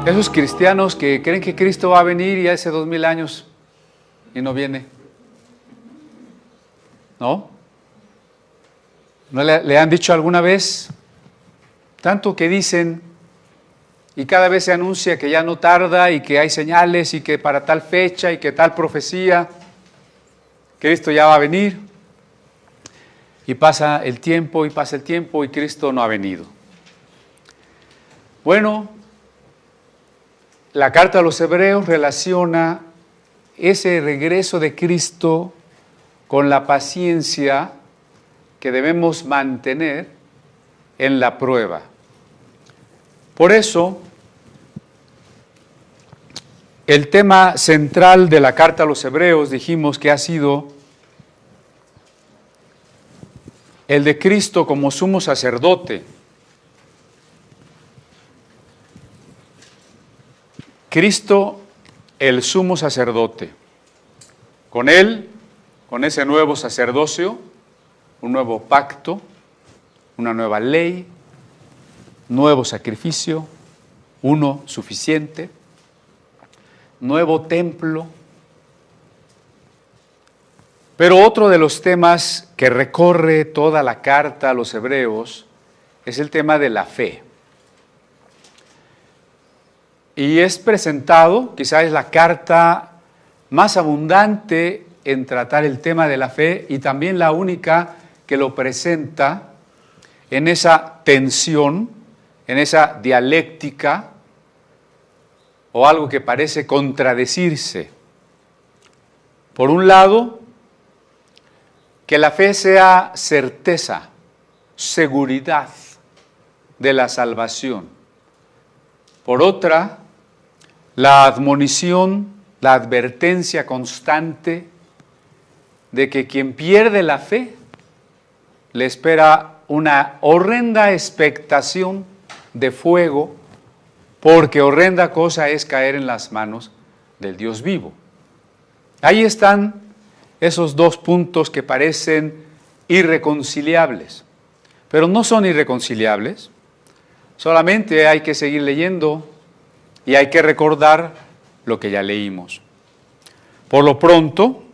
Esos cristianos que creen que Cristo va a venir y hace 2000 años y no viene. ¿No? ¿No le han dicho alguna vez? Tanto que dicen, y cada vez se anuncia que ya no tarda y que hay señales y que para tal fecha y que tal profecía, Cristo ya va a venir. Y pasa el tiempo y Cristo no ha venido. Bueno, la carta a los Hebreos relaciona ese regreso de Cristo con la paciencia que debemos mantener en la prueba. Por eso, el tema central de la carta a los Hebreos dijimos que ha sido el de Cristo como sumo sacerdote. Cristo, el sumo sacerdote. Con Él, con ese nuevo sacerdocio, un nuevo pacto, una nueva ley, nuevo sacrificio, uno suficiente, nuevo templo. Pero otro de los temas que recorre toda la carta a los Hebreos es el tema de la fe. Y es presentado, quizás es la carta más abundante en tratar el tema de la fe y también la única que lo presenta en esa tensión, en esa dialéctica o algo que parece contradecirse. Por un lado, que la fe sea certeza, seguridad de la salvación. Por otra, la admonición, la advertencia constante de que quien pierde la fe le espera una horrenda expectación de fuego, porque horrenda cosa es caer en las manos del Dios vivo. Ahí están esos dos puntos que parecen irreconciliables, pero no son irreconciliables, solamente hay que seguir leyendo y hay que recordar lo que ya leímos. Por lo pronto,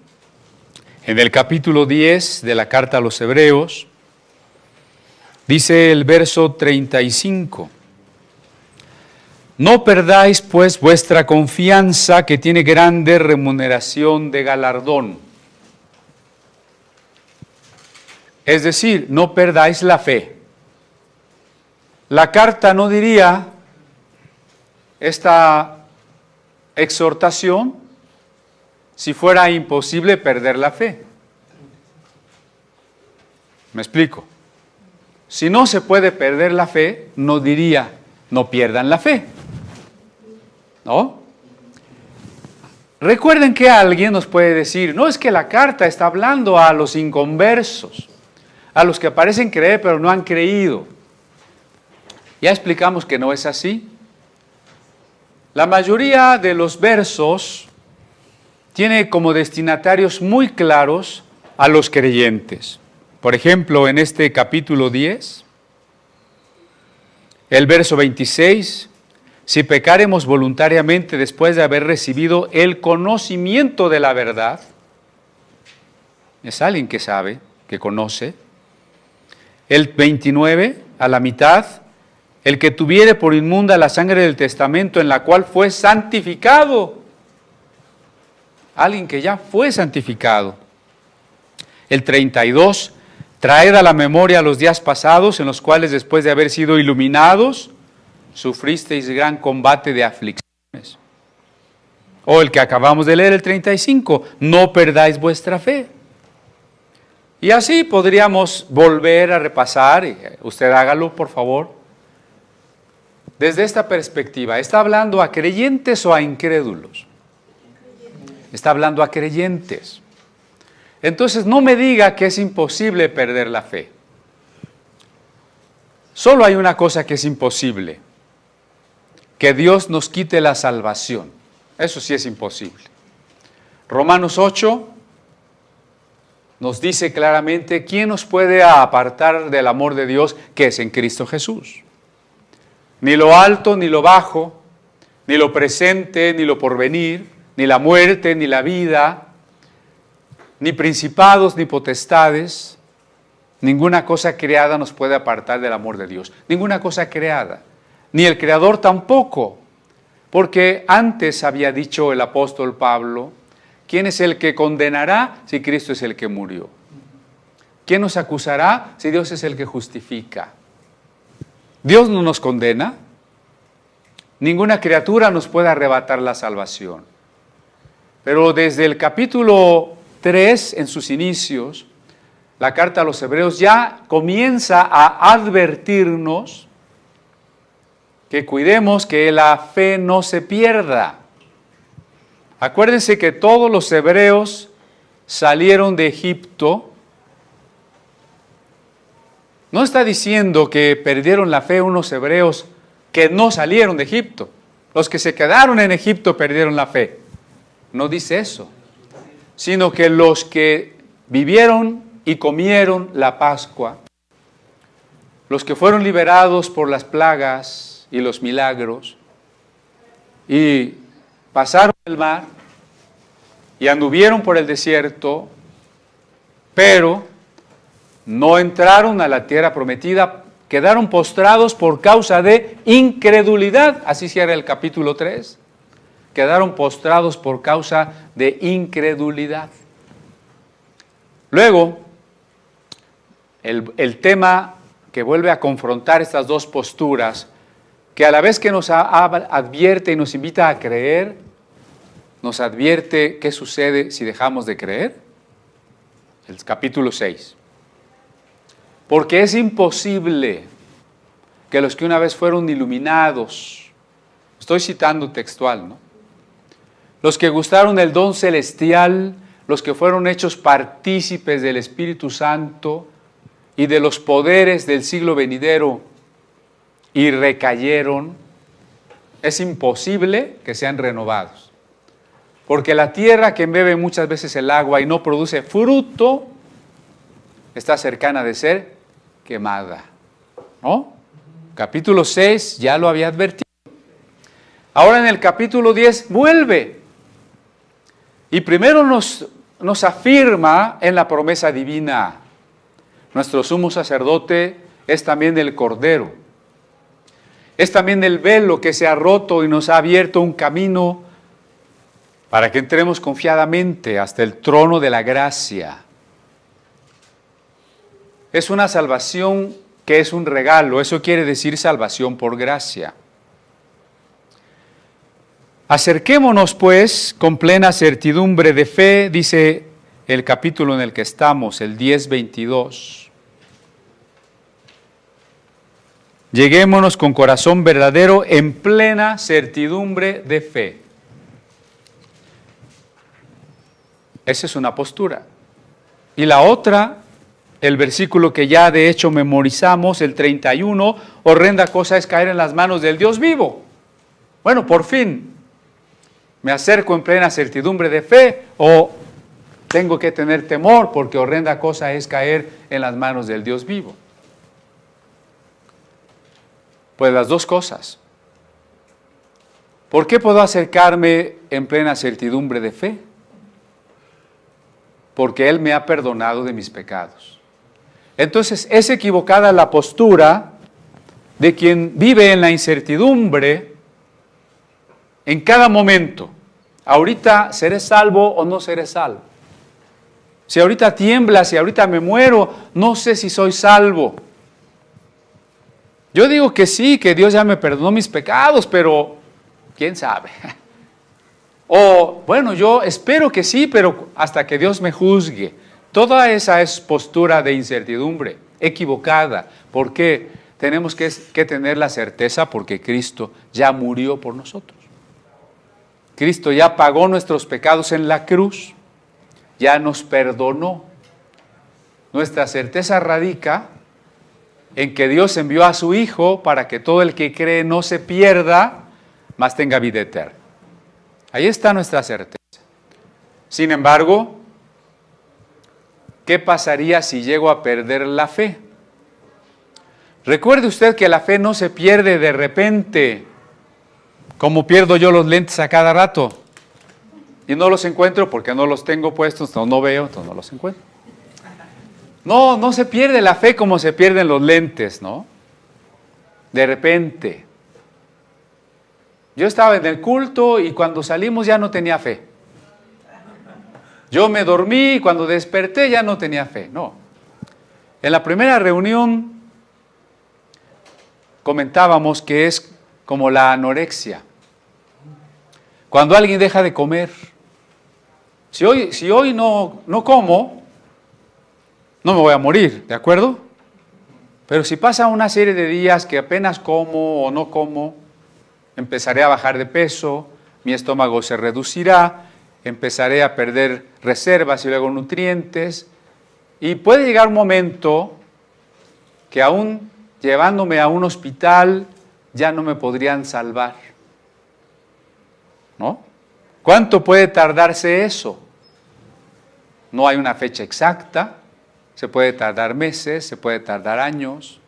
en el capítulo 10 de la carta a los Hebreos, dice el verso 35, no perdáis pues vuestra confianza, que tiene grande remuneración de galardón. Es decir, no perdáis la fe. La carta no diría esta exhortación si fuera imposible perder la fe. ¿Me explico? Si no se puede perder la fe, no diría, no pierdan la fe. ¿No? Recuerden que alguien nos puede decir, no, es que la carta está hablando a los inconversos, a los que parecen creer pero no han creído. Ya explicamos que no es así. La mayoría de los versos tiene como destinatarios muy claros a los creyentes. Por ejemplo, en este capítulo 10, el verso 26, si pecaremos voluntariamente después de haber recibido el conocimiento de la verdad, es alguien que sabe, que conoce. El 29, a la mitad, el que tuviere por inmunda la sangre del testamento en la cual fue santificado, alguien que ya fue santificado. El 32, traed a la memoria los días pasados en los cuales después de haber sido iluminados, sufristeis gran combate de aflicciones. O el que acabamos de leer, el 35, no perdáis vuestra fe. Y así podríamos volver a repasar, y usted hágalo por favor, desde esta perspectiva. ¿Está hablando a creyentes o a incrédulos? Está hablando a creyentes. Entonces no me diga que es imposible perder la fe. Solo hay una cosa que es imposible: que Dios nos quite la salvación. Eso sí es imposible. Romanos 8 nos dice claramente quién nos puede apartar del amor de Dios que es en Cristo Jesús. Ni lo alto ni lo bajo, ni lo presente, ni lo porvenir, ni la muerte, ni la vida, ni principados, ni potestades. Ninguna cosa creada nos puede apartar del amor de Dios. Ninguna cosa creada. Ni el Creador tampoco. Porque antes había dicho el apóstol Pablo, ¿quién es el que condenará si Cristo es el que murió? ¿Quién nos acusará si Dios es el que justifica? Dios no nos condena. Ninguna criatura nos puede arrebatar la salvación. Pero desde el capítulo 3, en sus inicios, la carta a los Hebreos ya comienza a advertirnos que cuidemos que la fe no se pierda. Acuérdense que todos los hebreos salieron de Egipto. No está diciendo que perdieron la fe unos hebreos que no salieron de Egipto. Los que se quedaron en Egipto perdieron la fe. No dice eso. Sino que los que vivieron y comieron la Pascua, los que fueron liberados por las plagas y los milagros, y pasaron el mar, y anduvieron por el desierto, pero no entraron a la tierra prometida, quedaron postrados por causa de incredulidad. Así cierra el capítulo 3. Quedaron postrados por causa de incredulidad. Luego, el tema que vuelve a confrontar estas dos posturas, que a la vez que nos advierte y nos invita a creer, nos advierte qué sucede si dejamos de creer. El capítulo 6. Porque es imposible que los que una vez fueron iluminados, estoy citando textual, ¿no? Los que gustaron del don celestial, los que fueron hechos partícipes del Espíritu Santo y de los poderes del siglo venidero y recayeron, es imposible que sean renovados. Porque la tierra que bebe muchas veces el agua y no produce fruto, está cercana de ser quemada, ¿no? Capítulo 6 ya lo había advertido. Ahora en el capítulo 10 vuelve. Y primero nos afirma en la promesa divina. Nuestro sumo sacerdote es también el Cordero. Es también el velo que se ha roto y nos ha abierto un camino para que entremos confiadamente hasta el trono de la gracia. Es una salvación que es un regalo, eso quiere decir salvación por gracia. Acerquémonos pues con plena certidumbre de fe, dice el capítulo en el que estamos, el 10:22. Lleguémonos con corazón verdadero en plena certidumbre de fe. Esa es una postura. Y la otra, el versículo que ya de hecho memorizamos, el 31, horrenda cosa es caer en las manos del Dios vivo. Bueno, por fin, ¿me acerco en plena certidumbre de fe o tengo que tener temor porque horrenda cosa es caer en las manos del Dios vivo? Pues las dos cosas. ¿Por qué puedo acercarme en plena certidumbre de fe? Porque Él me ha perdonado de mis pecados. Entonces es equivocada la postura de quien vive en la incertidumbre en cada momento. Ahorita seré salvo o no seré salvo. Si ahorita tiembla, si ahorita me muero, no sé si soy salvo. Yo digo que sí, que Dios ya me perdonó mis pecados, pero quién sabe. O bueno, yo espero que sí, pero hasta que Dios me juzgue. Toda esa es postura de incertidumbre, equivocada. ¿Por qué? Tenemos que tener la certeza porque Cristo ya murió por nosotros. Cristo ya pagó nuestros pecados en la cruz, ya nos perdonó. Nuestra certeza radica en que Dios envió a su Hijo para que todo el que cree no se pierda, mas tenga vida eterna. Ahí está nuestra certeza. Sin embargo, ¿qué pasaría si llego a perder la fe? Recuerde usted que la fe no se pierde de repente. ¿Cómo pierdo yo los lentes a cada rato? Y no los encuentro porque no los tengo puestos, no veo, entonces no los encuentro. No se pierde la fe como se pierden los lentes, ¿no? De repente. Yo estaba en el culto y cuando salimos ya no tenía fe. Yo me dormí y cuando desperté ya no tenía fe, no. En la primera reunión comentábamos que es como la anorexia. Cuando alguien deja de comer. Si hoy no como, no me voy a morir, ¿de acuerdo? Pero si pasa una serie de días que apenas como o no como, empezaré a bajar de peso, mi estómago se reducirá, empezaré a perder reservas y luego nutrientes, y puede llegar un momento que aún llevándome a un hospital ya no me podrían salvar, ¿no? ¿Cuánto puede tardarse eso? No hay una fecha exacta, se puede tardar meses, se puede tardar años.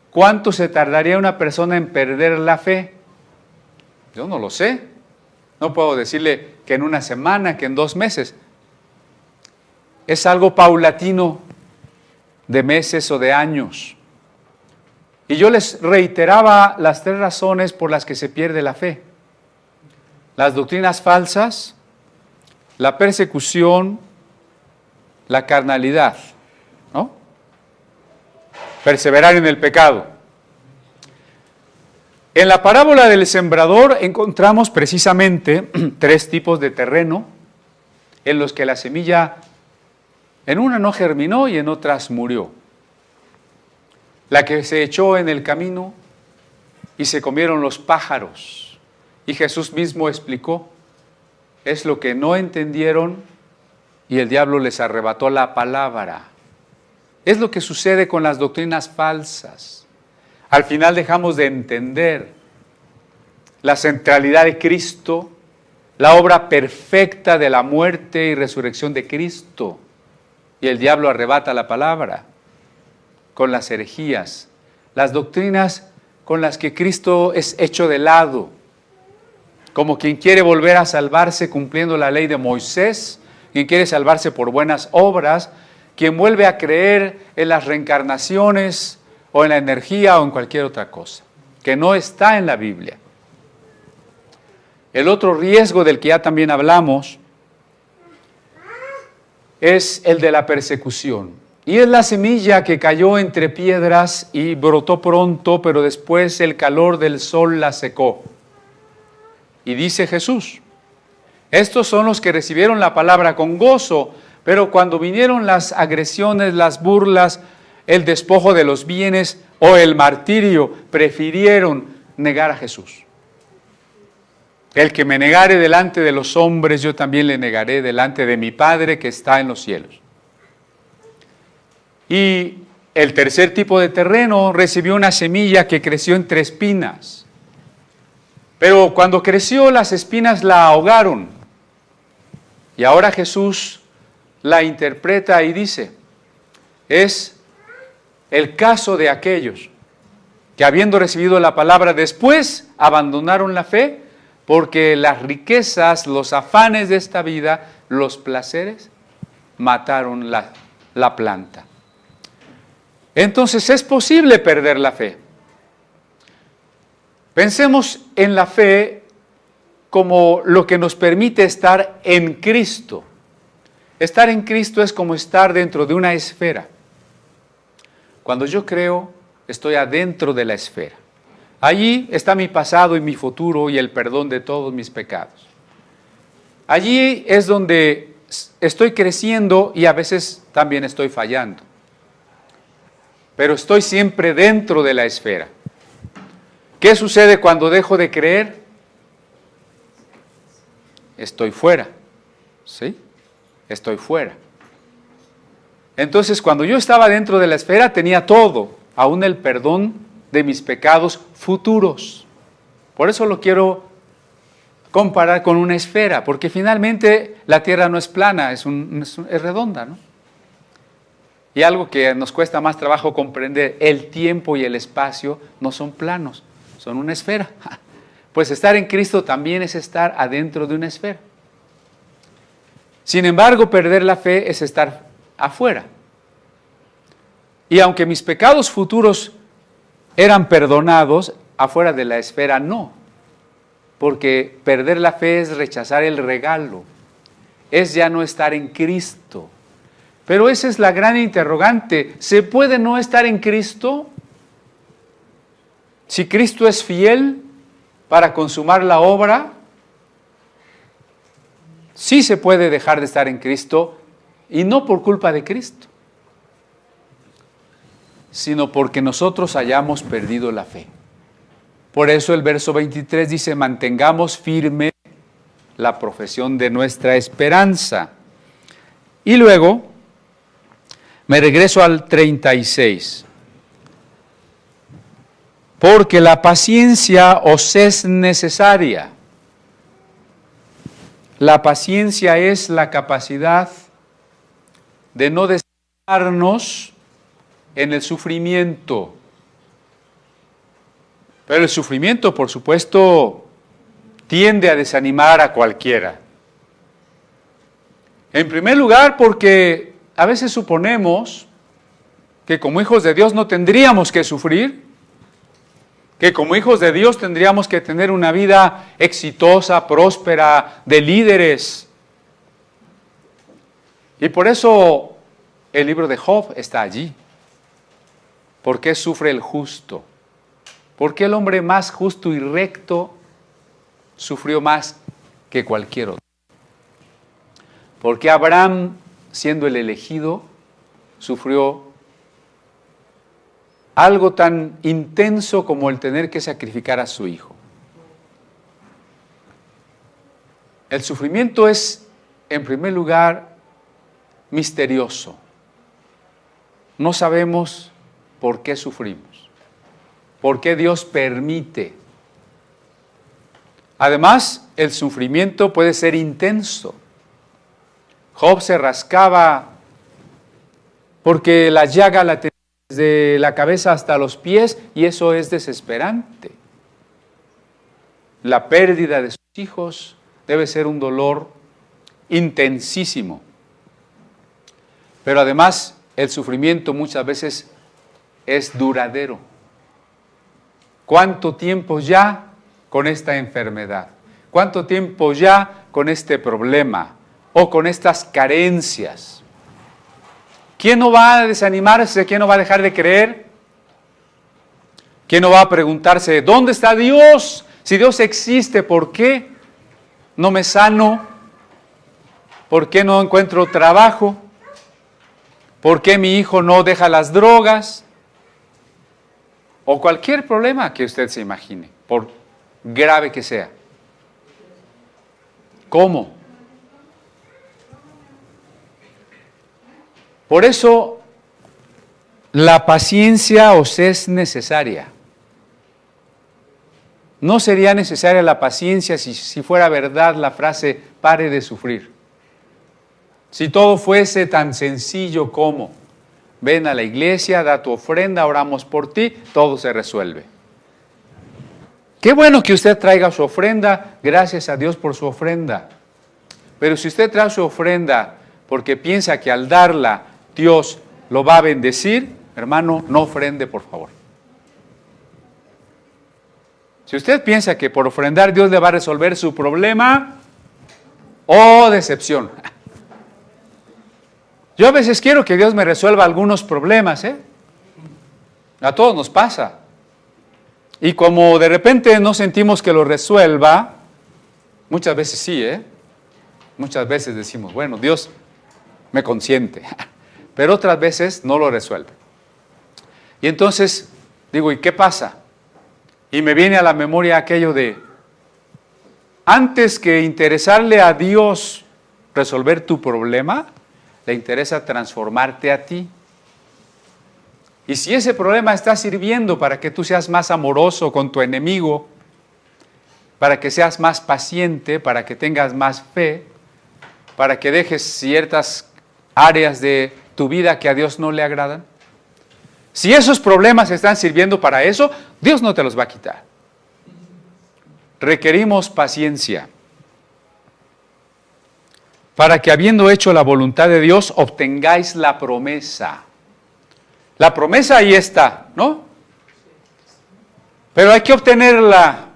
¿Cuánto se tardaría una persona en perder la fe? Yo no lo sé. No puedo decirle que en una semana, que en 2 meses. Es algo paulatino, de meses o de años. Y yo les reiteraba las 3 razones por las que se pierde la fe. Las doctrinas falsas, la persecución, la carnalidad, ¿no? Perseverar en el pecado. En la parábola del sembrador encontramos precisamente 3 tipos de terreno en los que la semilla en una no germinó y en otras murió. La que se echó en el camino y se comieron los pájaros. Y Jesús mismo explicó, es lo que no entendieron y el diablo les arrebató la palabra. Es lo que sucede con las doctrinas falsas. Al final dejamos de entender la centralidad de Cristo, la obra perfecta de la muerte y resurrección de Cristo. Y el diablo arrebata la palabra con las herejías, las doctrinas con las que Cristo es hecho de lado, como quien quiere volver a salvarse cumpliendo la ley de Moisés, quien quiere salvarse por buenas obras, quien vuelve a creer en las reencarnaciones o en la energía o en cualquier otra cosa, que no está en la Biblia. El otro riesgo del que ya también hablamos es el de la persecución. Y es la semilla que cayó entre piedras y brotó pronto, pero después el calor del sol la secó. Y dice Jesús, estos son los que recibieron la palabra con gozo, pero cuando vinieron las agresiones, las burlas, el despojo de los bienes o el martirio, prefirieron negar a Jesús. El que me negare delante de los hombres, yo también le negaré delante de mi Padre que está en los cielos. Y el tercer tipo de terreno recibió una semilla que creció entre espinas. Pero cuando creció, las espinas la ahogaron. Y ahora Jesús la interpreta y dice, es el caso de aquellos que habiendo recibido la palabra después abandonaron la fe porque las riquezas, los afanes de esta vida, los placeres, mataron la planta. Entonces es posible perder la fe. Pensemos en la fe como lo que nos permite estar en Cristo. Estar en Cristo es como estar dentro de una esfera. Cuando yo creo, estoy adentro de la esfera. Allí está mi pasado y mi futuro y el perdón de todos mis pecados. Allí es donde estoy creciendo y a veces también estoy fallando. Pero estoy siempre dentro de la esfera. ¿Qué sucede cuando dejo de creer? Estoy fuera. ¿Sí? Estoy fuera. Entonces, cuando yo estaba dentro de la esfera, tenía todo, aún el perdón de mis pecados futuros. Por eso lo quiero comparar con una esfera, porque finalmente la Tierra no es plana, es redonda, ¿no? Y algo que nos cuesta más trabajo comprender, el tiempo y el espacio no son planos, son una esfera. pues estar en Cristo también es estar adentro de una esfera. Sin embargo, perder la fe es estar afuera. Y aunque mis pecados futuros eran perdonados, afuera de la esfera no. Porque perder la fe es rechazar el regalo, es ya no estar en Cristo. Pero esa es la gran interrogante. ¿Se puede no estar en Cristo? Si Cristo es fiel para consumar la obra, sí se puede dejar de estar en Cristo, y no por culpa de Cristo, sino porque nosotros hayamos perdido la fe. Por eso el verso 23 dice, mantengamos firme la profesión de nuestra esperanza. Y luego, me regreso al 36. Porque la paciencia os es necesaria. La paciencia es la capacidad de no desanimarnos en el sufrimiento. Pero el sufrimiento, por supuesto, tiende a desanimar a cualquiera. En primer lugar, porque a veces suponemos que como hijos de Dios no tendríamos que sufrir, que como hijos de Dios tendríamos que tener una vida exitosa, próspera, de líderes. Y por eso el libro de Job está allí. ¿Por qué sufre el justo? ¿Por qué el hombre más justo y recto sufrió más que cualquier otro? ¿Por qué Abraham, siendo el elegido, sufrió algo tan intenso como el tener que sacrificar a su hijo? El sufrimiento es, en primer lugar, misterioso. No sabemos por qué sufrimos, por qué Dios permite. Además, el sufrimiento puede ser intenso. Job se rascaba porque la llaga la tenía desde la cabeza hasta los pies, y eso es desesperante. La pérdida de sus hijos debe ser un dolor intensísimo. Pero además, el sufrimiento muchas veces es duradero. ¿Cuánto tiempo ya con esta enfermedad? ¿Cuánto tiempo ya con este problema o con estas carencias? ¿Quién no va a desanimarse? ¿Quién no va a dejar de creer? ¿Quién no va a preguntarse, ¿dónde está Dios? Si Dios existe, ¿por qué no me sano? ¿Por qué no encuentro trabajo? ¿Por qué mi hijo no deja las drogas? O cualquier problema que usted se imagine, por grave que sea. ¿Cómo? Por eso, la paciencia os es necesaria. No sería necesaria la paciencia si fuera verdad la frase, pare de sufrir. Si todo fuese tan sencillo como, ven a la iglesia, da tu ofrenda, oramos por ti, todo se resuelve. Qué bueno que usted traiga su ofrenda, gracias a Dios por su ofrenda. Pero si usted trae su ofrenda porque piensa que al darla Dios lo va a bendecir, hermano, no ofrende, por favor. Si usted piensa que por ofrendar Dios le va a resolver su problema, ¡oh, decepción! Yo a veces quiero que Dios me resuelva algunos problemas, A todos nos pasa. Y como de repente no sentimos que lo resuelva, muchas veces sí, Muchas veces decimos, bueno, Dios me consiente. Pero otras veces no lo resuelve. Y entonces digo, ¿y qué pasa? Y me viene a la memoria aquello de, antes que interesarle a Dios resolver tu problema, le interesa transformarte a ti. Y si ese problema está sirviendo para que tú seas más amoroso con tu enemigo, para que seas más paciente, para que tengas más fe, para que dejes ciertas áreas de tu vida que a Dios no le agradan, si esos problemas están sirviendo para eso, Dios no te los va a quitar. requerimos paciencia para que habiendo hecho la voluntad de Dios, obtengáis la promesa. La promesa ahí está, ¿no? Pero hay que obtenerla.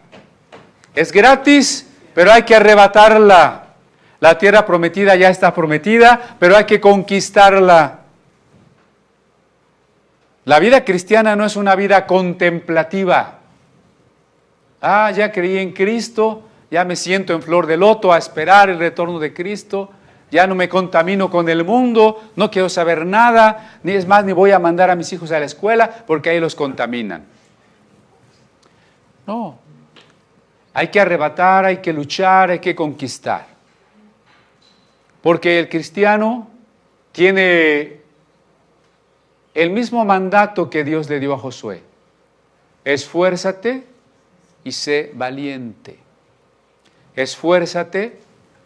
Es gratis, pero hay que arrebatarla. La tierra prometida ya está prometida, pero hay que conquistarla. La vida cristiana no es una vida contemplativa. Ya creí en Cristo, ya me siento en flor de loto a esperar el retorno de Cristo, ya no me contamino con el mundo, no quiero saber nada, ni es más, ni voy a mandar a mis hijos a la escuela porque ahí los contaminan. No, hay que arrebatar, hay que luchar, hay que conquistar. Porque el cristiano tiene el mismo mandato que Dios le dio a Josué. Esfuérzate y sé valiente. Esfuérzate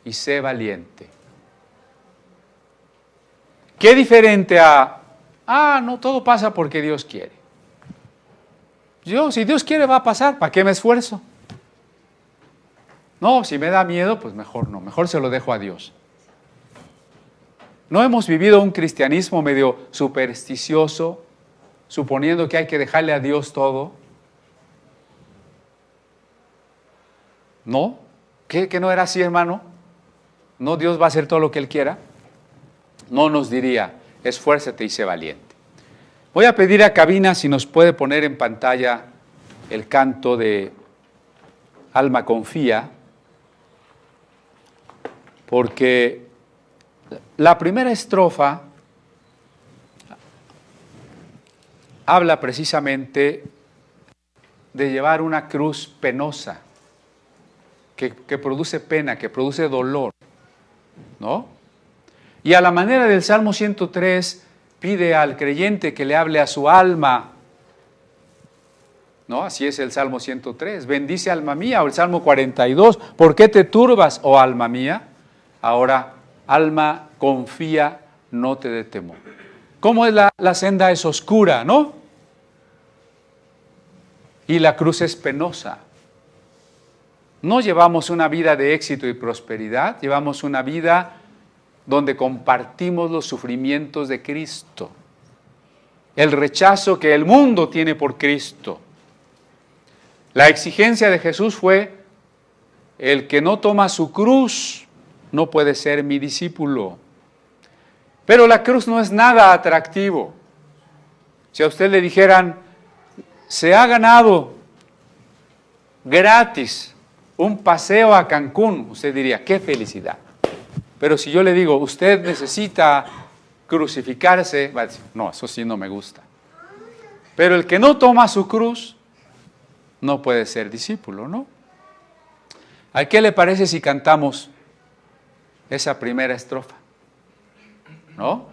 y sé valiente. Qué diferente a, no, todo pasa porque Dios quiere. Si Dios quiere va a pasar, ¿para qué me esfuerzo? No, si me da miedo, pues mejor no, mejor se lo dejo a Dios. ¿No hemos vivido un cristianismo medio supersticioso, suponiendo que hay que dejarle a Dios todo? ¿No? ¿Que no era así, hermano? ¿No Dios va a hacer todo lo que Él quiera? No nos diría, esfuérzate y sé valiente. Voy a pedir a cabina si nos puede poner en pantalla el canto de Alma Confía, porque la primera estrofa habla precisamente de llevar una cruz penosa, que produce pena, que produce dolor, ¿no? Y a la manera del Salmo 103 pide al creyente que le hable a su alma, ¿no? Así es el Salmo 103, bendice alma mía, o el Salmo 42, ¿por qué te turbas, oh alma mía? Ahora, alma, confía, no te dé temor. ¿Cómo es la senda? Es oscura, ¿no? Y la cruz es penosa. No llevamos una vida de éxito y prosperidad, llevamos una vida donde compartimos los sufrimientos de Cristo, el rechazo que el mundo tiene por Cristo. La exigencia de Jesús fue, el que no toma su cruz no puede ser mi discípulo. Pero la cruz no es nada atractivo. Si a usted le dijeran, se ha ganado gratis un paseo a Cancún, usted diría, qué felicidad. Pero si yo le digo, usted necesita crucificarse, va a decir, no, eso sí no me gusta. Pero el que no toma su cruz no puede ser discípulo, ¿no? ¿A qué le parece si cantamos esa primera estrofa? ¿No?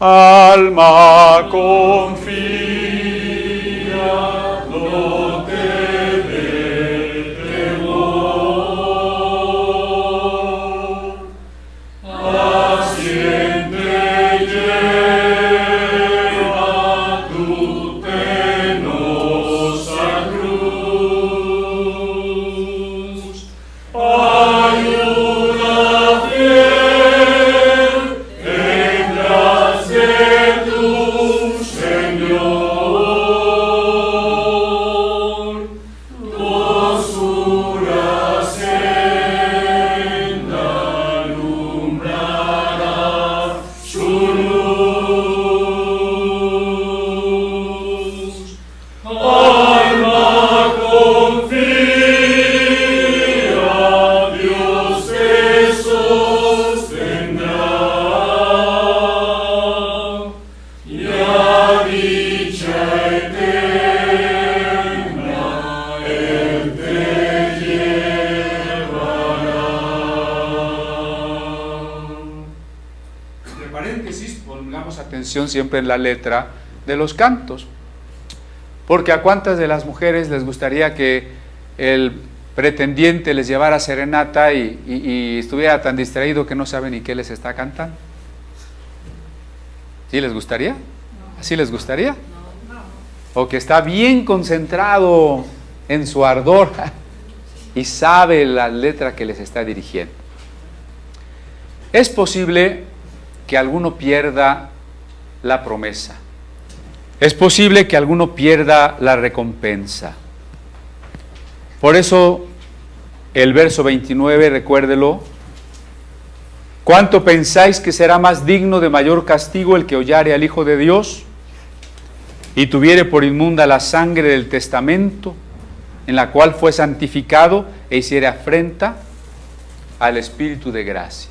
Alma, confía, no te dé temor, paciente lleva tu penosa cruz, ayuda fiel tendrás de tu Señor. Siempre en la letra de los cantos, porque a cuántas de las mujeres les gustaría que el pretendiente les llevara serenata y estuviera tan distraído que no sabe ni qué les está cantando. ¿Sí les gustaría? ¿Así les gustaría? O que está bien concentrado en su ardor y sabe la letra que les está dirigiendo. Es posible que alguno pierda la promesa. Es posible que alguno pierda la recompensa. Por eso el verso 29, recuérdelo: ¿cuánto pensáis que será más digno de mayor castigo el que hollare al Hijo de Dios y tuviere por inmunda la sangre del testamento, en la cual fue santificado, e hiciere afrenta al Espíritu de gracia?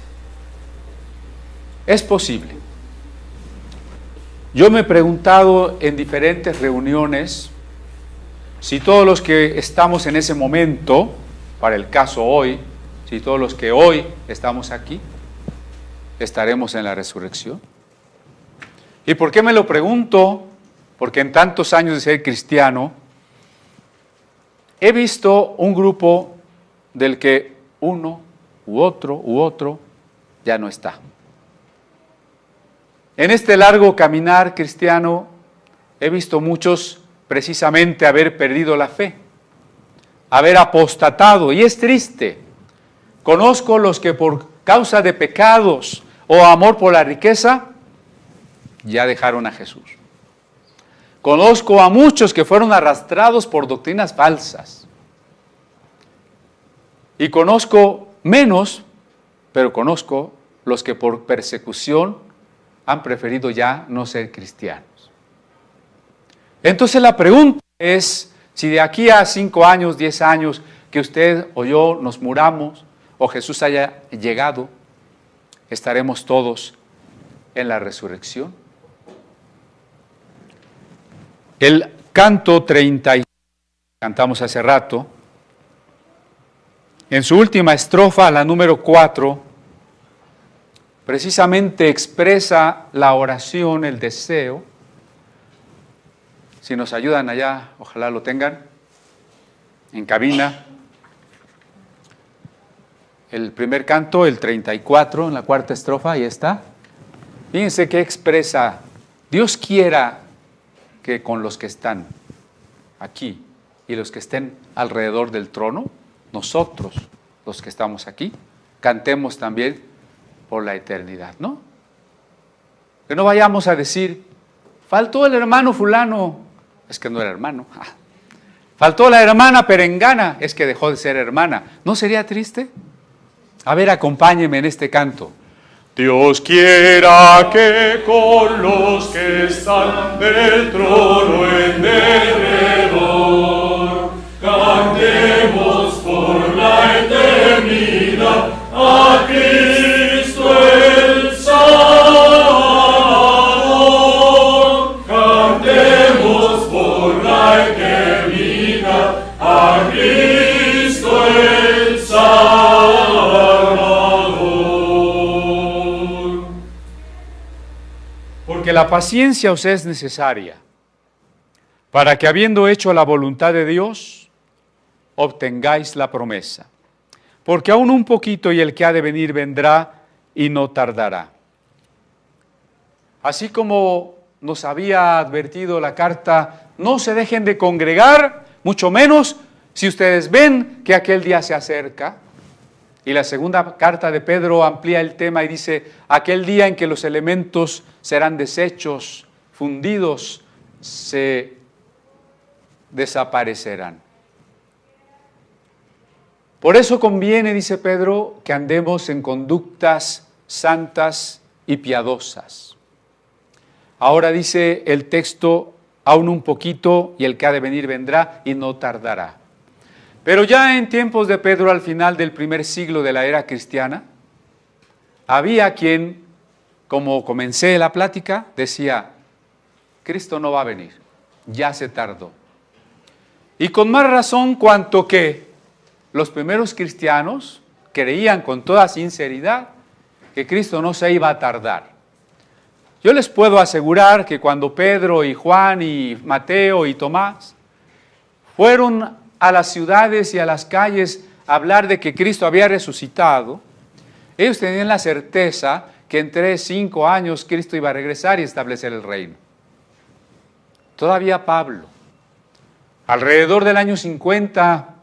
Es posible. Yo me he preguntado en diferentes reuniones si todos los que estamos en ese momento, para el caso hoy, si todos los que hoy estamos aquí, estaremos en la resurrección. ¿Y por qué me lo pregunto? Porque en tantos años de ser cristiano, he visto un grupo del que uno u otro ya no está. En este largo caminar cristiano he visto muchos precisamente haber perdido la fe, haber apostatado, y es triste. Conozco los que por causa de pecados o amor por la riqueza ya dejaron a Jesús. Conozco a muchos que fueron arrastrados por doctrinas falsas. Y conozco menos, pero conozco los que por persecución han preferido ya no ser cristianos. Entonces la pregunta es, si de aquí a 5 años, 10 años, que usted o yo nos muramos, o Jesús haya llegado, ¿estaremos todos en la resurrección? El canto 30, cantamos hace rato, en su última estrofa, la número 4, precisamente expresa la oración, el deseo. Si nos ayudan allá, ojalá lo tengan, en cabina. El primer canto, el 34, en la cuarta estrofa, ahí está. Fíjense qué expresa: Dios quiera que con los que están aquí y los que estén alrededor del trono, nosotros, los que estamos aquí, cantemos también por la eternidad, ¿no? Que no vayamos a decir, faltó el hermano fulano, es que no era hermano. Faltó la hermana perengana, es que dejó de ser hermana. ¿No sería triste? A ver, acompáñenme en este canto. Dios quiera que con los que están del trono en derredor, cantemos por la eternidad a Cristo el Salvador. Cantemos por la eternidad a Cristo el Salvador. Porque la paciencia os es necesaria, para que habiendo hecho la voluntad de Dios, obtengáis la promesa. Porque aún un poquito y el que ha de venir vendrá y no tardará. Así como nos había advertido la carta, no se dejen de congregar, mucho menos si ustedes ven que aquel día se acerca. Y la segunda carta de Pedro amplía el tema y dice, aquel día en que los elementos serán deshechos, fundidos, se desaparecerán. Por eso conviene, dice Pedro, que andemos en conductas santas y piadosas. Ahora dice el texto, aún un poquito y el que ha de venir vendrá y no tardará. Pero ya en tiempos de Pedro, al final del primer siglo de la era cristiana, había quien, como comencé la plática, decía, Cristo no va a venir, ya se tardó. Y con más razón cuanto que los primeros cristianos creían con toda sinceridad que Cristo no se iba a tardar. Yo les puedo asegurar que cuando Pedro y Juan y Mateo y Tomás fueron a las ciudades y a las calles a hablar de que Cristo había resucitado, ellos tenían la certeza que en 3, 5 años Cristo iba a regresar y establecer el reino. Todavía Pablo, Alrededor del año 50,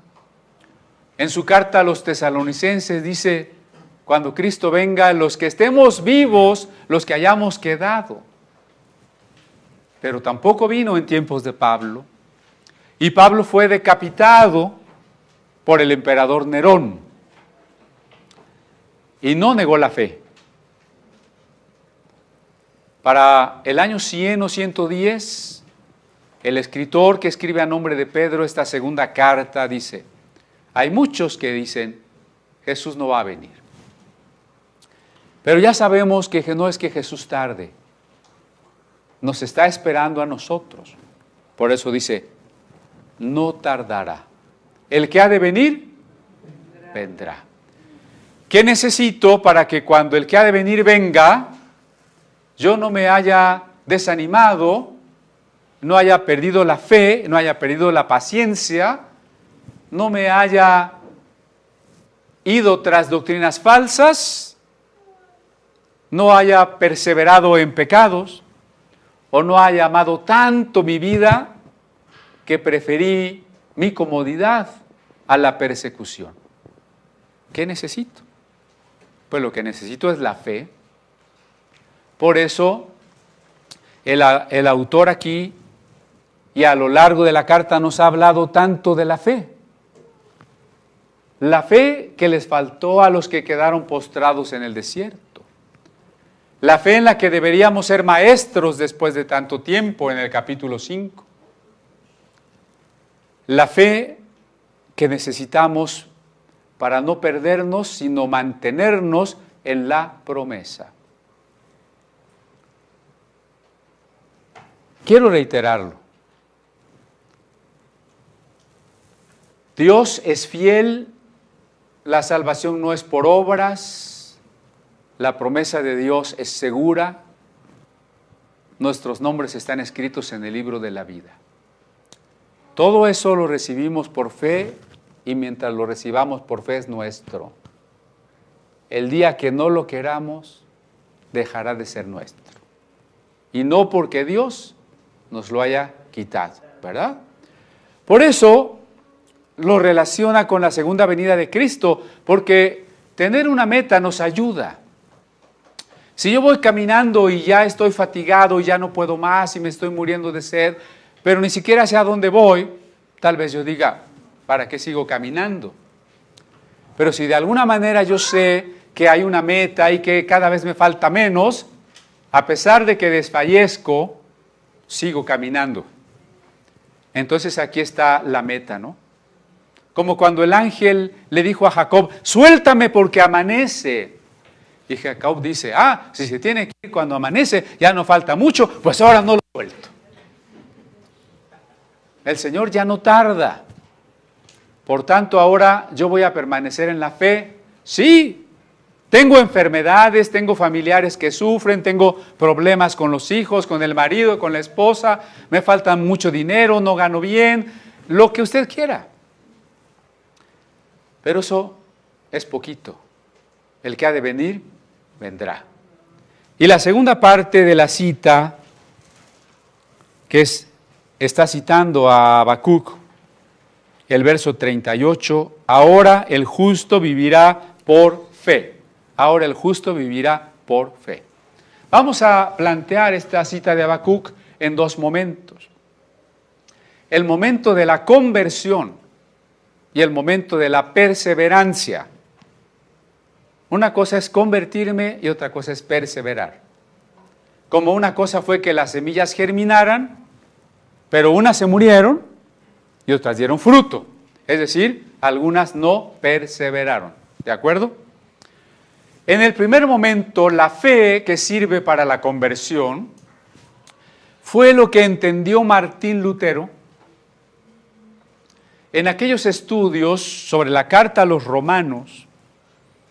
en su carta a los tesalonicenses dice, cuando Cristo venga, los que estemos vivos, los que hayamos quedado. Pero tampoco vino en tiempos de Pablo. Y Pablo fue decapitado por el emperador Nerón. Y no negó la fe. Para el año 100 o 110, el escritor que escribe a nombre de Pedro esta segunda carta dice, hay muchos que dicen, Jesús no va a venir. Pero ya sabemos que no es que Jesús tarde, nos está esperando a nosotros. Por eso dice, no tardará. El que ha de venir, vendrá. ¿Qué necesito para que cuando el que ha de venir venga, yo no me haya desanimado, no haya perdido la fe, no haya perdido la paciencia, no me haya ido tras doctrinas falsas, no haya perseverado en pecados, o no haya amado tanto mi vida que preferí mi comodidad a la persecución? ¿Qué necesito? Pues lo que necesito es la fe. Por eso el autor aquí y a lo largo de la carta nos ha hablado tanto de la fe. La fe que les faltó a los que quedaron postrados en el desierto. La fe en la que deberíamos ser maestros después de tanto tiempo en el capítulo 5. La fe que necesitamos para no perdernos, sino mantenernos en la promesa. Quiero reiterarlo. Dios es fiel, la salvación no es por obras, la promesa de Dios es segura, nuestros nombres están escritos en el libro de la vida. Todo eso lo recibimos por fe y mientras lo recibamos por fe es nuestro. El día que no lo queramos, dejará de ser nuestro. Y no porque Dios nos lo haya quitado, ¿verdad? Por eso lo relaciona con la segunda venida de Cristo, porque tener una meta nos ayuda. Si yo voy caminando y ya estoy fatigado y ya no puedo más y me estoy muriendo de sed, pero ni siquiera sé a dónde voy, tal vez yo diga, ¿para qué sigo caminando? Pero si de alguna manera yo sé que hay una meta y que cada vez me falta menos, a pesar de que desfallezco, sigo caminando. Entonces aquí está la meta, ¿no? Como cuando el ángel le dijo a Jacob, suéltame porque amanece. Y Jacob dice, si se tiene que ir cuando amanece, ya no falta mucho, pues ahora no lo suelto. El Señor ya no tarda. Por tanto, ahora yo voy a permanecer en la fe. Sí, tengo enfermedades, tengo familiares que sufren, tengo problemas con los hijos, con el marido, con la esposa, me falta mucho dinero, no gano bien, lo que usted quiera. Pero eso es poquito. El que ha de venir, vendrá. Y la segunda parte de la cita, que está citando a Habacuc, el verso 38, ahora el justo vivirá por fe. Ahora el justo vivirá por fe. Vamos a plantear esta cita de Habacuc en dos momentos. El momento de la conversión y el momento de la perseverancia. Una cosa es convertirme y otra cosa es perseverar. Como una cosa fue que las semillas germinaran, pero unas se murieron y otras dieron fruto. Es decir, algunas no perseveraron. ¿De acuerdo? En el primer momento, la fe que sirve para la conversión fue lo que entendió Martín Lutero en aquellos estudios sobre la carta a los romanos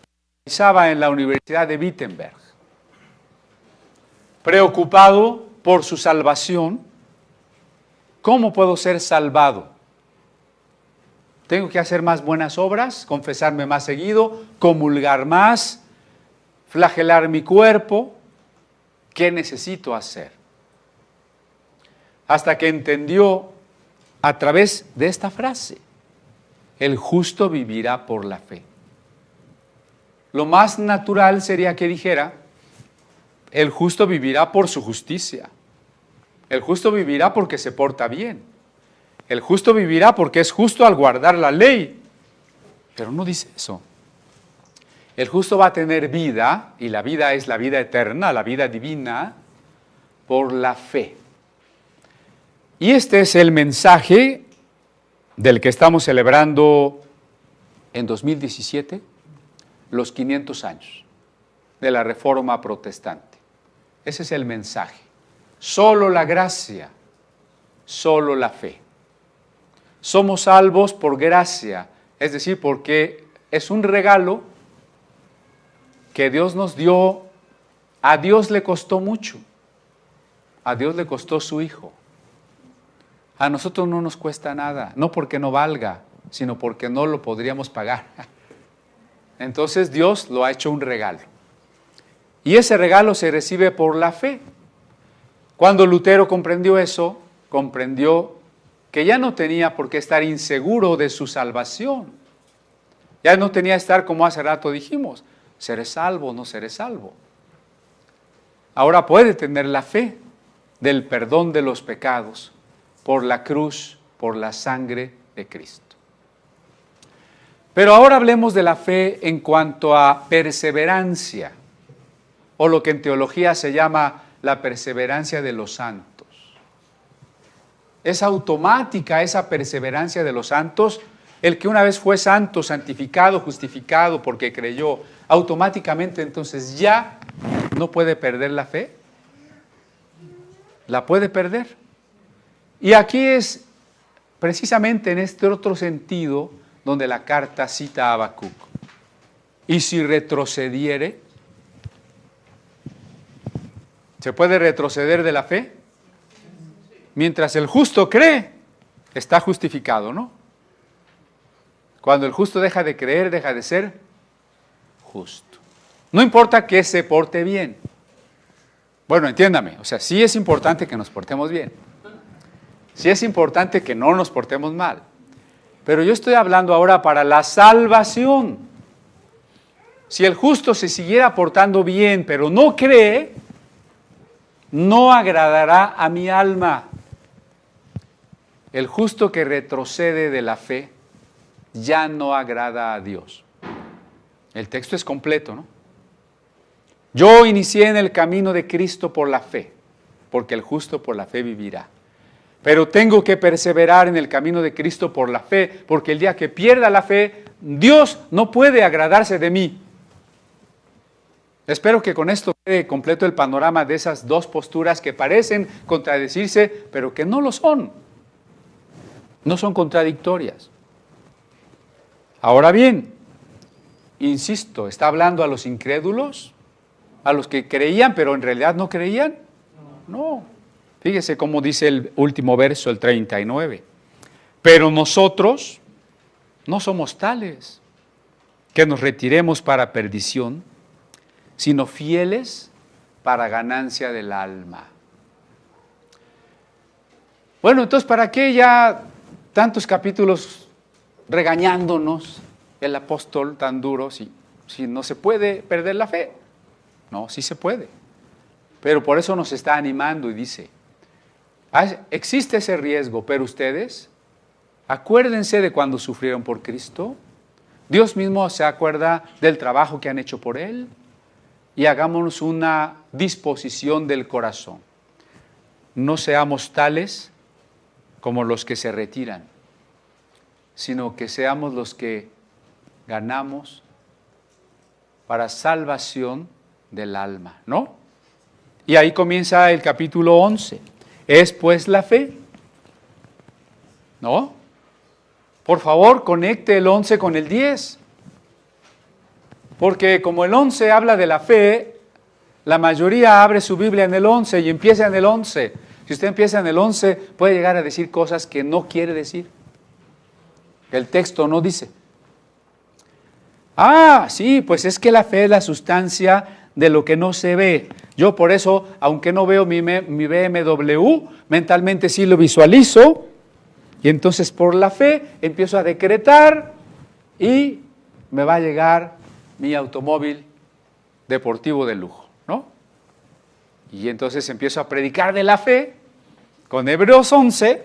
que realizaba en la Universidad de Wittenberg. Preocupado por su salvación, ¿cómo puedo ser salvado? ¿Tengo que hacer más buenas obras, confesarme más seguido, comulgar más, flagelar mi cuerpo? ¿Qué necesito hacer? Hasta que entendió a través de esta frase: el justo vivirá por la fe. Lo más natural sería que dijera: el justo vivirá por su justicia. El justo vivirá porque se porta bien. El justo vivirá porque es justo al guardar la ley. Pero no dice eso. El justo va a tener vida, y la vida es la vida eterna, la vida divina, por la fe. Y este es el mensaje del que estamos celebrando en 2017, los 500 años de la Reforma Protestante. Ese es el mensaje. Solo la gracia, solo la fe. Somos salvos por gracia, es decir, porque es un regalo que Dios nos dio. A Dios le costó mucho. A Dios le costó su Hijo. A nosotros no nos cuesta nada, no porque no valga, sino porque no lo podríamos pagar. Entonces Dios lo ha hecho un regalo. Y ese regalo se recibe por la fe. Cuando Lutero comprendió eso, comprendió que ya no tenía por qué estar inseguro de su salvación. Ya no tenía que estar, como hace rato dijimos, ¿seré salvo o no seré salvo? Ahora puede tener la fe del perdón de los pecados por la cruz, por la sangre de Cristo. Pero ahora hablemos de la fe en cuanto a perseverancia, o lo que en teología se llama la perseverancia de los santos. Es automática esa perseverancia de los santos. El que una vez fue santo, santificado, justificado porque creyó, automáticamente entonces ya no puede perder la fe. La puede perder. Y aquí es precisamente en este otro sentido donde la carta cita a Habacuc. Y si retrocediere, ¿se puede retroceder de la fe? Mientras el justo cree, está justificado, ¿no? Cuando el justo deja de creer, deja de ser justo. No importa que se porte bien. Bueno, entiéndame, o sea, sí es importante que nos portemos bien. Sí es importante que no nos portemos mal. Pero yo estoy hablando ahora para la salvación. Si el justo se siguiera portando bien, pero no cree, no agradará a mi alma. El justo que retrocede de la fe ya no agrada a Dios. El texto es completo, ¿no? Yo inicié en el camino de Cristo por la fe, porque el justo por la fe vivirá. Pero tengo que perseverar en el camino de Cristo por la fe, porque el día que pierda la fe, Dios no puede agradarse de mí. Espero que con esto quede completo el panorama de esas dos posturas que parecen contradecirse, pero que no lo son. No son contradictorias. Ahora bien, insisto, ¿está hablando a los incrédulos? ¿A los que creían pero en realidad no creían? No. Fíjese cómo dice el último verso, el 39. Pero nosotros no somos tales que nos retiremos para perdición, sino fieles para ganancia del alma. Bueno, entonces, ¿para qué ya tantos capítulos regañándonos el apóstol tan duro si no se puede perder la fe? No, sí se puede. Pero por eso nos está animando y dice, existe ese riesgo, pero ustedes, acuérdense de cuando sufrieron por Cristo. Dios mismo se acuerda del trabajo que han hecho por Él y hagámonos una disposición del corazón. No seamos tales como los que se retiran, sino que seamos los que ganamos para salvación del alma, ¿no? Y ahí comienza el capítulo 11. ¿Es pues la fe? ¿No? Por favor, conecte el 11 con el 10. Porque como el 11 habla de la fe, la mayoría abre su Biblia en el 11 y empieza en el 11. Si usted empieza en el 11, puede llegar a decir cosas que no quiere decir. El texto no dice. Ah, sí, pues es que la fe es la sustancia de lo que no se ve. Yo por eso, aunque no veo mi BMW, mentalmente sí lo visualizo Y entonces por la fe empiezo a decretar y me va a llegar mi automóvil deportivo de lujo, ¿no? Y entonces empiezo a predicar de la fe con Hebreos 11,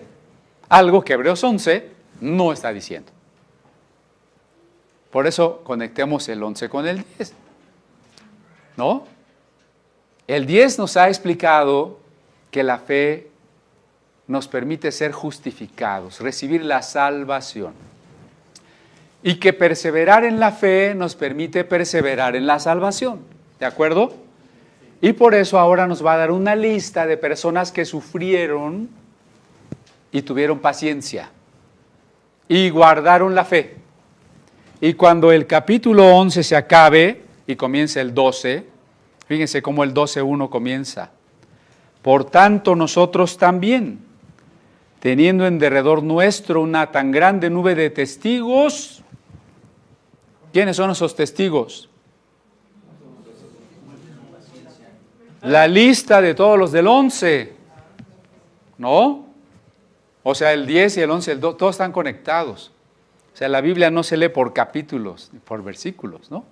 algo que Hebreos 11 no está diciendo. Por eso conectemos el 11 con el 10, ¿no? El 10 nos ha explicado que la fe nos permite ser justificados, recibir la salvación. Y que perseverar en la fe nos permite perseverar en la salvación. ¿De acuerdo? Y por eso ahora nos va a dar una lista de personas que sufrieron y tuvieron paciencia y guardaron la fe. Y cuando el capítulo 11 se acabe y comience el 12, fíjense cómo el 12:1 comienza. Por tanto, nosotros también, teniendo en derredor nuestro una tan grande nube de testigos. ¿Quiénes son esos testigos? La lista de todos los del 11, ¿no? O sea, el 10 y el 11, el 2, todos están conectados. O sea, la Biblia no se lee por capítulos, por versículos, ¿no?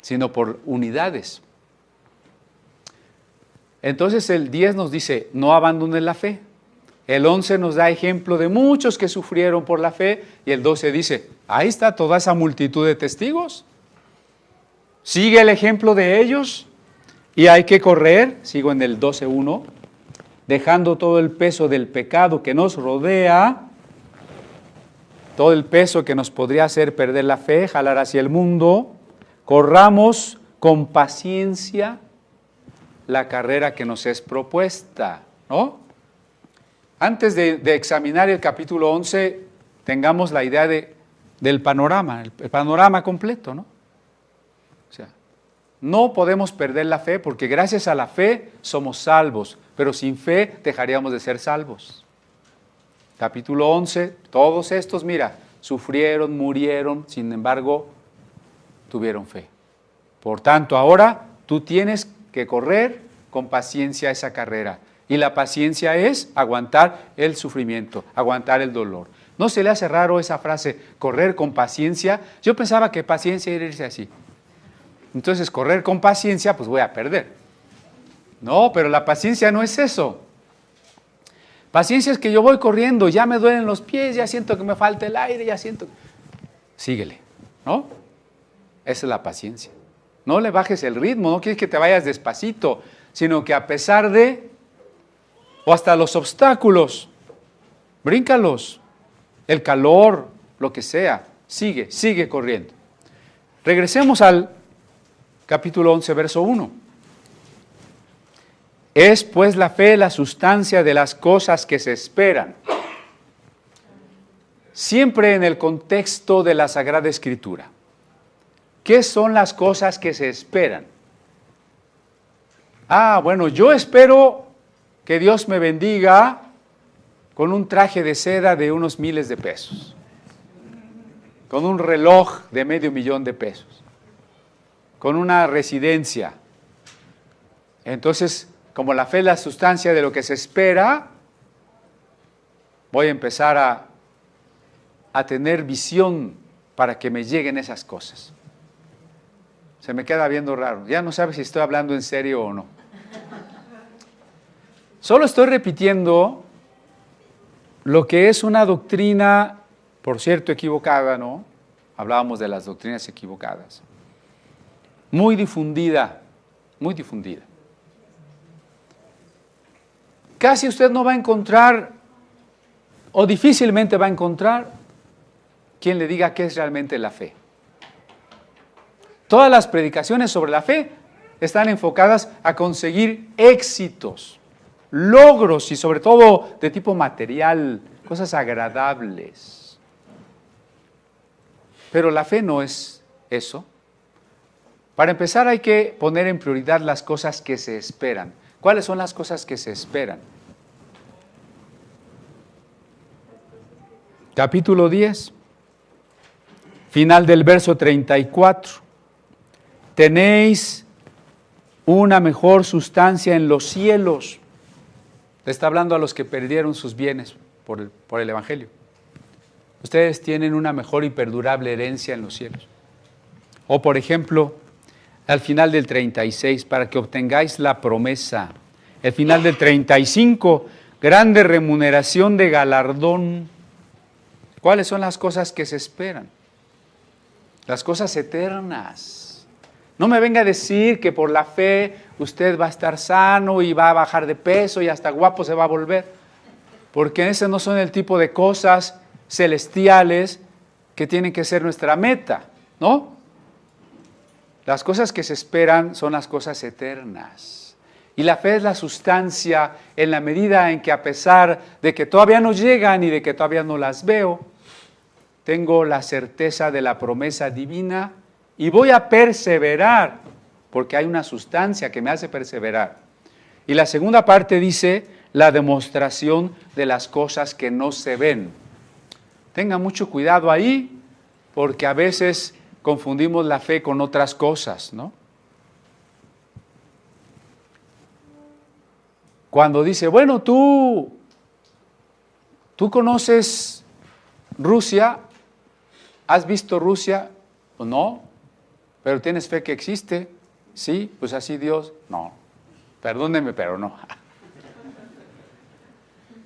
Sino por unidades. Entonces el 10 nos dice, no abandones la fe. El 11 nos da ejemplo de muchos que sufrieron por la fe. Y el 12 dice, ahí está toda esa multitud de testigos. Sigue el ejemplo de ellos. Y hay que correr, sigo en el 12:1, dejando todo el peso del pecado que nos rodea, todo el peso que nos podría hacer perder la fe, jalar hacia el mundo, corramos con paciencia la carrera que nos es propuesta, ¿no? Antes de examinar el capítulo 11, tengamos la idea del panorama, el panorama completo, ¿no? O sea, no podemos perder la fe porque gracias a la fe somos salvos, pero sin fe dejaríamos de ser salvos. Capítulo 11, todos estos, mira, sufrieron, murieron, sin embargo, tuvieron fe. Por tanto, ahora tú tienes que correr con paciencia esa carrera. Y la paciencia es aguantar el sufrimiento, aguantar el dolor. ¿No se le hace raro esa frase, correr con paciencia? Yo pensaba que paciencia era irse así. Entonces, correr con paciencia, pues voy a perder. No, pero la paciencia no es eso. Paciencia es que yo voy corriendo, ya me duelen los pies, ya siento que me falta el aire, ya siento... Síguele, ¿no? Esa es la paciencia. No le bajes el ritmo, no quieres que te vayas despacito, sino que a pesar de, o hasta los obstáculos, bríncalos, el calor, lo que sea, sigue corriendo. Regresemos al capítulo 11, verso 1. Es pues la fe la sustancia de las cosas que se esperan. Siempre en el contexto de la Sagrada Escritura. ¿Qué son las cosas que se esperan? Bueno, yo espero que Dios me bendiga con un traje de seda de unos miles de pesos, con un reloj de $500,000 de pesos, con una residencia. Entonces, como la fe es la sustancia de lo que se espera, voy a empezar a tener visión para que me lleguen esas cosas. Se me queda viendo raro. Ya no sabe si estoy hablando en serio o no. Solo estoy repitiendo lo que es una doctrina, por cierto, equivocada, ¿no? Hablábamos de las doctrinas equivocadas. Muy difundida, muy difundida. Casi usted no va a encontrar, o difícilmente va a encontrar, quien le diga qué es realmente la fe. Todas las predicaciones sobre la fe están enfocadas a conseguir éxitos, logros y sobre todo de tipo material, cosas agradables. Pero la fe no es eso. Para empezar hay que poner en prioridad las cosas que se esperan. ¿Cuáles son las cosas que se esperan? Capítulo 10, final del verso 34. Tenéis una mejor sustancia en los cielos. Le está hablando a los que perdieron sus bienes por el Evangelio. Ustedes tienen una mejor y perdurable herencia en los cielos. O por ejemplo, al final del 36, para que obtengáis la promesa. El final del 35, grande remuneración de galardón. ¿Cuáles son las cosas que se esperan? Las cosas eternas. No me venga a decir que por la fe usted va a estar sano y va a bajar de peso y hasta guapo se va a volver. Porque ese no son el tipo de cosas celestiales que tienen que ser nuestra meta, ¿no? Las cosas que se esperan son las cosas eternas. Y la fe es la sustancia en la medida en que, a pesar de que todavía no llegan y de que todavía no las veo, tengo la certeza de la promesa divina y voy a perseverar, porque hay una sustancia que me hace perseverar. Y la segunda parte dice la demostración de las cosas que no se ven. Tenga mucho cuidado ahí, porque a veces confundimos la fe con otras cosas, ¿no? Cuando dice, bueno, tú conoces Rusia, ¿has visto Rusia? Pues no, pero tienes fe que existe. Sí, pues así Dios. No, perdónenme, pero no.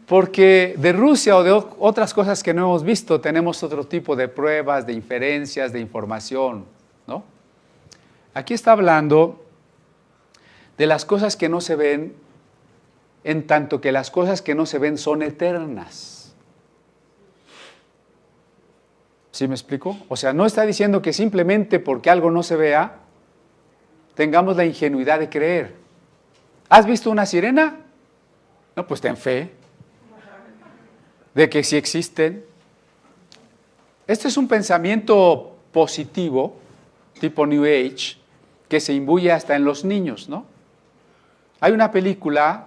Porque de Rusia o de otras cosas que no hemos visto, tenemos otro tipo de pruebas, de inferencias, de información, ¿no? Aquí está hablando de las cosas que no se ven, en tanto que las cosas que no se ven son eternas. ¿Sí me explico? O sea, no está diciendo que simplemente porque algo no se vea, tengamos la ingenuidad de creer. ¿Has visto una sirena? No, pues ten fe de que sí existen. Este es un pensamiento positivo, tipo New Age, que se imbuye hasta en los niños, ¿no? Hay una película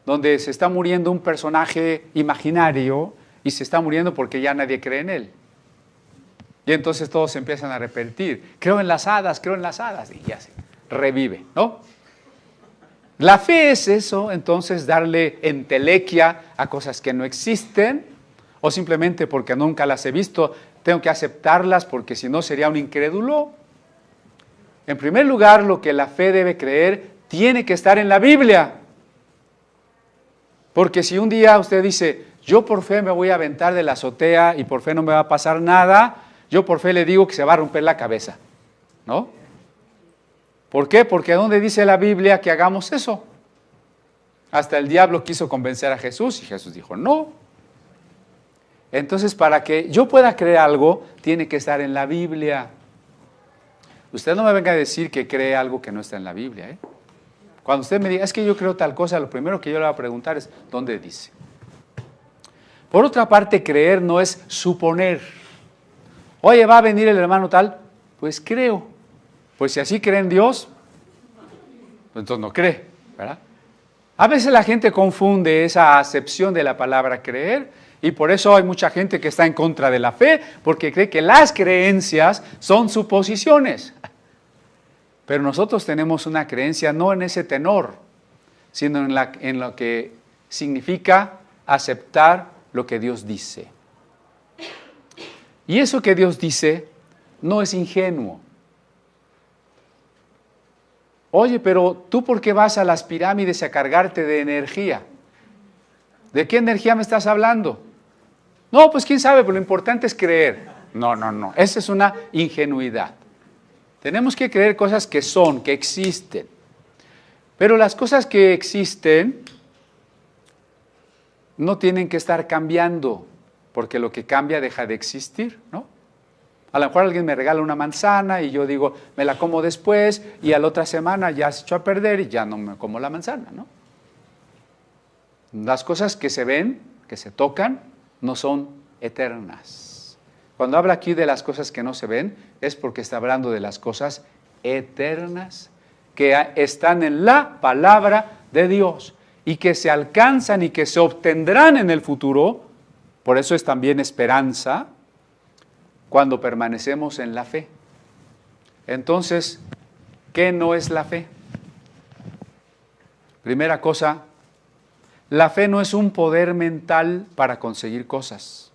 donde se está muriendo un personaje imaginario y se está muriendo porque ya nadie cree en él. Y entonces todos se empiezan a repetir, creo en las hadas, y ya se revive, ¿no? La fe es eso, entonces darle entelequia a cosas que no existen, o simplemente porque nunca las he visto, tengo que aceptarlas porque si no sería un incrédulo. En primer lugar, lo que la fe debe creer tiene que estar en la Biblia. Porque si un día usted dice, yo por fe me voy a aventar de la azotea y por fe no me va a pasar nada, yo por fe le digo que se va a romper la cabeza, ¿no? ¿Por qué? Porque ¿dónde dice la Biblia que hagamos eso? Hasta el diablo quiso convencer a Jesús y Jesús dijo, no. Entonces, para que yo pueda creer algo, tiene que estar en la Biblia. Usted no me venga a decir que cree algo que no está en la Biblia, ¿eh? Cuando usted me diga, es que yo creo tal cosa, lo primero que yo le voy a preguntar es, ¿dónde dice? Por otra parte, creer no es suponer. Oye, ¿va a venir el hermano tal? Pues creo. Pues si así cree en Dios, pues entonces no cree, ¿verdad? A veces la gente confunde esa acepción de la palabra creer y por eso hay mucha gente que está en contra de la fe, porque cree que las creencias son suposiciones. Pero nosotros tenemos una creencia no en ese tenor, sino en lo que significa aceptar lo que Dios dice. Y eso que Dios dice no es ingenuo. Oye, pero ¿tú por qué vas a las pirámides a cargarte de energía? ¿De qué energía me estás hablando? No, pues quién sabe, pero lo importante es creer. No, esa es una ingenuidad. Tenemos que creer cosas que son, que existen. Pero las cosas que existen no tienen que estar cambiando, porque lo que cambia deja de existir, ¿no? A lo mejor alguien me regala una manzana y yo digo, me la como después y a la otra semana ya se echó a perder y ya no me como la manzana, ¿no? Las cosas que se ven, que se tocan, no son eternas. Cuando habla aquí de las cosas que no se ven, es porque está hablando de las cosas eternas que están en la palabra de Dios y que se alcanzan y que se obtendrán en el futuro. Por eso es también esperanza cuando permanecemos en la fe. Entonces, ¿qué no es la fe? Primera cosa, La fe no es un poder mental para conseguir cosas.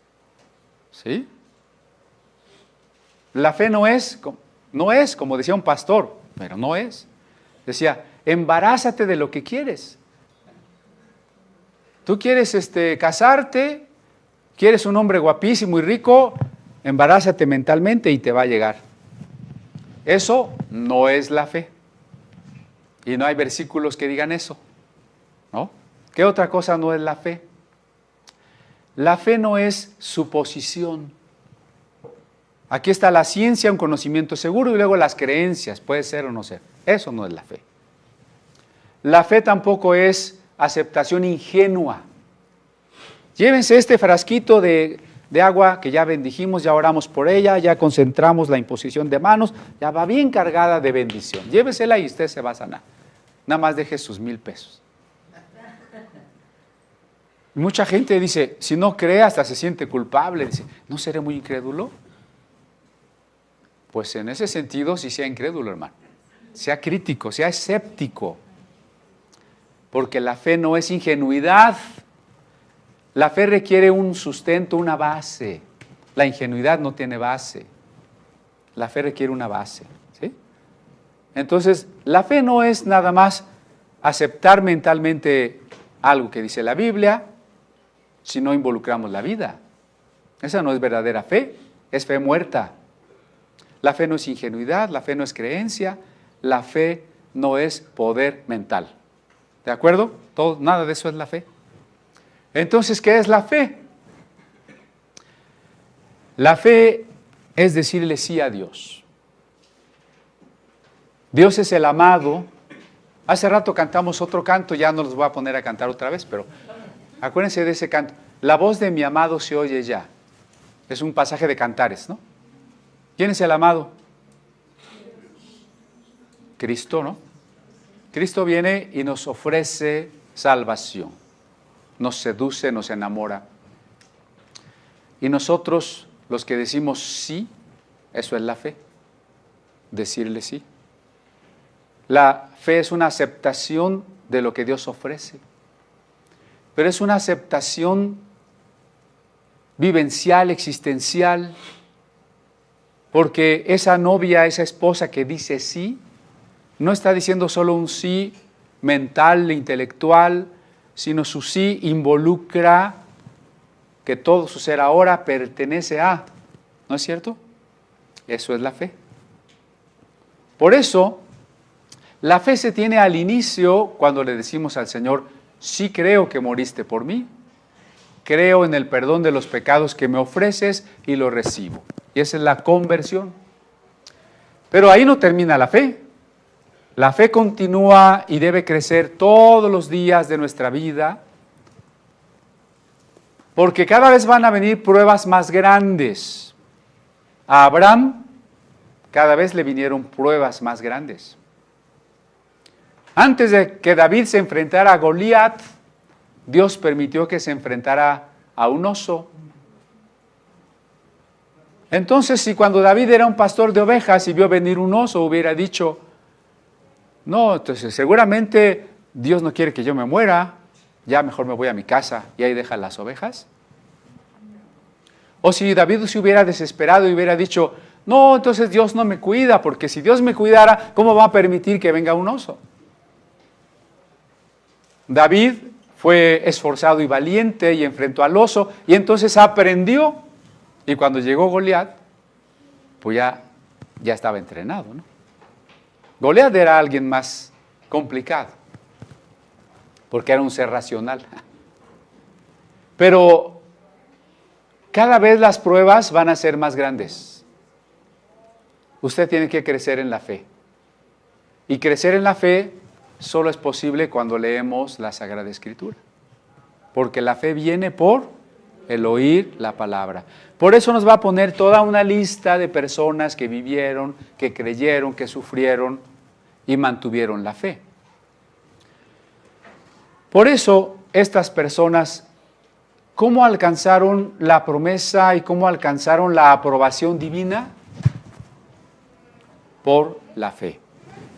¿Sí? La fe no es, como decía un pastor, pero no es. Decía, embarázate de lo que quieres. Tú quieres casarte, quieres un hombre guapísimo y rico, embarázate mentalmente y te va a llegar. Eso no es la fe. Y no hay versículos que digan eso, ¿no? ¿Qué otra cosa no es la fe? La fe no es suposición. Aquí está la ciencia, un conocimiento seguro, y luego las creencias, puede ser o no ser. Eso no es la fe. La fe tampoco es aceptación ingenua. Llévense este frasquito de agua que ya bendijimos, ya oramos por ella, ya concentramos la imposición de manos, ya va bien cargada de bendición. Llévesela y usted se va a sanar. Nada más deje sus 1,000 pesos. Mucha gente dice, si no cree hasta se siente culpable. Dice, ¿no seré muy incrédulo? Pues en ese sentido sí sea incrédulo, hermano. Sea crítico, sea escéptico. Porque la fe no es ingenuidad. La fe requiere un sustento, una base. La ingenuidad no tiene base. La fe requiere una base. ¿Sí? Entonces, la fe no es nada más aceptar mentalmente algo que dice la Biblia, si no involucramos la vida. Esa no es verdadera fe, es fe muerta. La fe no es ingenuidad, la fe no es creencia, la fe no es poder mental. ¿De acuerdo? Nada de eso es la fe. Entonces, ¿qué es la fe? La fe es decirle sí a Dios. Dios es el amado. Hace rato cantamos otro canto, ya no los voy a poner a cantar otra vez, pero acuérdense de ese canto. La voz de mi amado se oye ya. Es un pasaje de Cantares, ¿no? ¿Quién es el amado? Cristo, ¿no? Cristo viene y nos ofrece salvación. Nos seduce, nos enamora. Y nosotros, los que decimos sí, eso es la fe. Decirle sí. La fe es una aceptación de lo que Dios ofrece. Pero es una aceptación vivencial, existencial, porque esa novia, esa esposa que dice sí, no está diciendo solo un sí mental, intelectual, sino su sí involucra que todo su ser ahora pertenece a, ¿no es cierto? Eso es la fe. Por eso, la fe se tiene al inicio cuando le decimos al Señor, sí creo que moriste por mí, creo en el perdón de los pecados que me ofreces y lo recibo. Y esa es la conversión. Pero ahí no termina la fe. La fe continúa y debe crecer todos los días de nuestra vida, porque cada vez van a venir pruebas más grandes. A Abraham cada vez le vinieron pruebas más grandes. Antes de que David se enfrentara a Goliat, Dios permitió que se enfrentara a un oso. Entonces, si cuando David era un pastor de ovejas y vio venir un oso, hubiera dicho, no, entonces seguramente Dios no quiere que yo me muera, ya mejor me voy a mi casa y ahí deja las ovejas. O si David se hubiera desesperado y hubiera dicho, no, entonces Dios no me cuida, porque si Dios me cuidara, ¿cómo va a permitir que venga un oso? David fue esforzado y valiente y enfrentó al oso y entonces aprendió. Y cuando llegó Goliat, pues ya estaba entrenado, ¿no? Goliat era alguien más complicado, porque era un ser racional. Pero cada vez las pruebas van a ser más grandes. Usted tiene que crecer en la fe. Y crecer en la fe solo es posible cuando leemos la Sagrada Escritura. Porque la fe viene por el oír la palabra. Por eso nos va a poner toda una lista de personas que vivieron, que creyeron, que sufrieron y mantuvieron la fe. Por eso estas personas, ¿cómo alcanzaron la promesa y cómo alcanzaron la aprobación divina? Por la fe.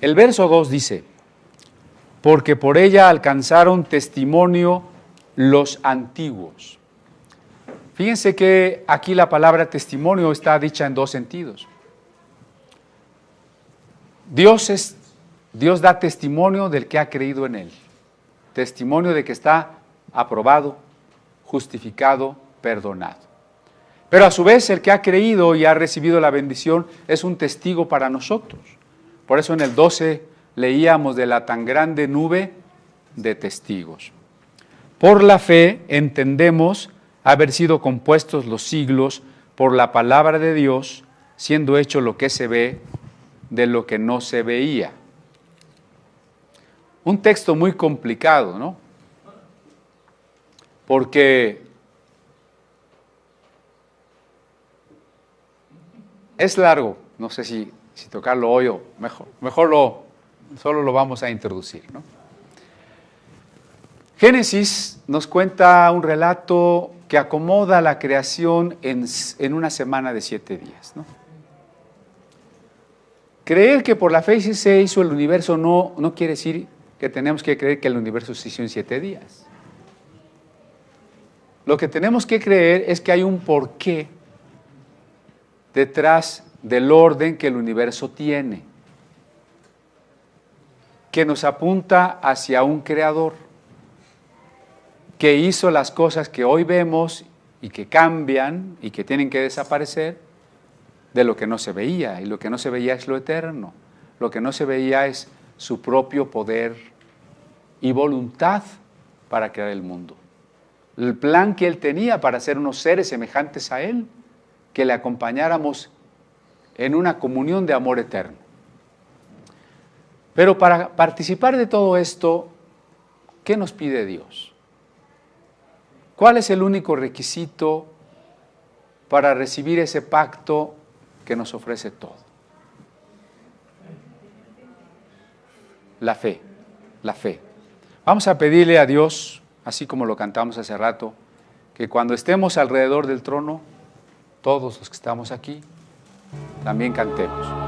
El verso 2 dice, porque por ella alcanzaron testimonio los antiguos. Fíjense que aquí la palabra testimonio está dicha en dos sentidos. Dios da testimonio del que ha creído en Él. Testimonio de que está aprobado, justificado, perdonado. Pero a su vez el que ha creído y ha recibido la bendición es un testigo para nosotros. Por eso en el 12 leíamos de la tan grande nube de testigos. Por la fe entendemos haber sido compuestos los siglos por la palabra de Dios, siendo hecho lo que se ve de lo que no se veía. Un texto muy complicado, ¿no? Porque es largo, no sé si tocarlo hoy o mejor solo lo vamos a introducir, ¿no? Génesis nos cuenta un relato que acomoda la creación en una semana de 7 días, ¿no? Creer que por la fe se hizo el universo no quiere decir que tenemos que creer que el universo se hizo en 7 días. Lo que tenemos que creer es que hay un porqué detrás del orden que el universo tiene, que nos apunta hacia un creador, que hizo las cosas que hoy vemos y que cambian y que tienen que desaparecer de lo que no se veía. Y lo que no se veía es lo eterno. Lo que no se veía es su propio poder y voluntad para crear el mundo. El plan que Él tenía para ser unos seres semejantes a Él, que le acompañáramos en una comunión de amor eterno. Pero para participar de todo esto, ¿qué nos pide Dios? ¿Cuál es el único requisito para recibir ese pacto que nos ofrece todo? La fe, la fe. Vamos a pedirle a Dios, así como lo cantamos hace rato, que cuando estemos alrededor del trono, todos los que estamos aquí, también cantemos.